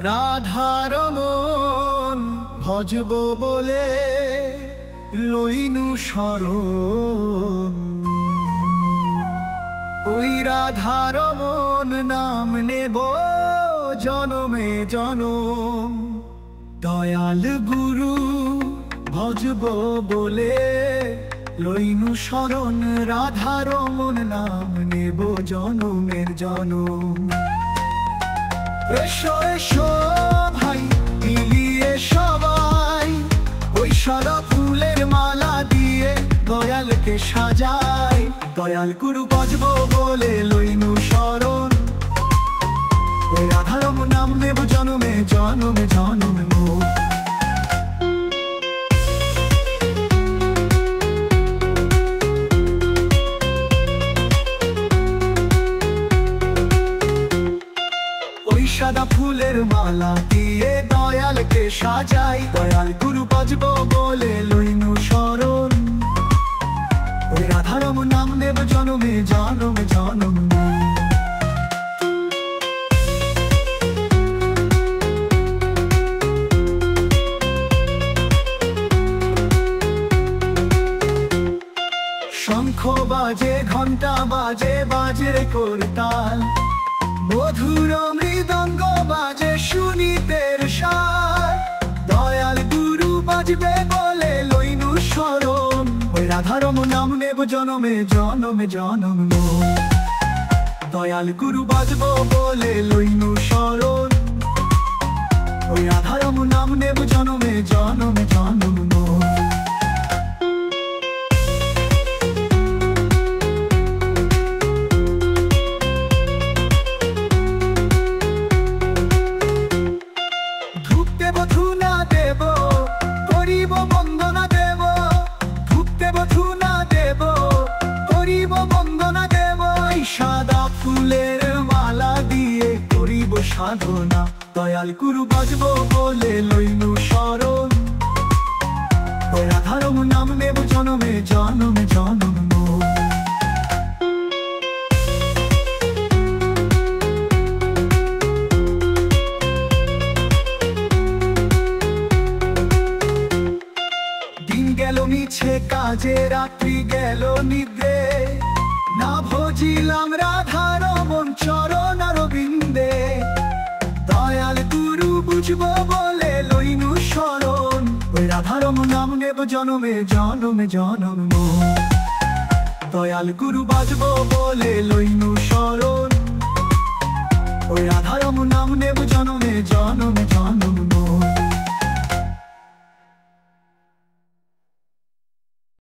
রাধার মন ভজব বলে লইনু শরণ। ওই রাধার মন নাম নেব জনমে জনম। দয়াল গুরু ভজব বলে লইনু শরণ। রাধার মন নাম নেব জনমের জনম। এসো এসো ভাই মিলিয়ে সবাই, ওই সাদা ফুলের মালা দিয়ে দয়ালকে সাজাই। দয়াল গুরু ভজব বলে লইনু শরণ। ওই রাধার নাম নেব জনমে জনমে জনমে মোর। সাদা ফুলের মালা দিয়ে দয়ালকে সাজাই। দয়াল গুরু ভজব বলে লইনু শরণ। ওই রাধার নাম নেব জনমে জনমে জনম। শঙ্খ বাজে ঘন্টা বাজে বাজে করতাল, মধুর মৃদঙ্গ বাজে সুনীতের সার। দয়াল গুরু বাজবে বলে লইনু শরণ। ওই রাধার নাম নেব জনমে জনমে জনম। দয়াল গুরু বাজব বলে লইনু শরণ। ওই রাধার নাম নেব জনমে জনমে জনম। সাদা ফুলের মালা দিয়ে করিব সাধনা। দয়াল গুরু ভজব বলে লইনু শরণ। ওই রাধার নাম নেব জনমে জনমে জনম। দিন গেল মিছে কাজে, রাত্রি গেল নিদ্রে, না ভজিলাম রাধার মন চরণ অরবিন্দে। দয়াল গুরু বুঝব বলে লইনু শরণ। ওই রাধার নাম নেব জনমে জনমে জনম। দয়াল গুরু ভজব বলে লইনু শরণ। ওই রাধার নাম নেব জনমে জনমে জনম।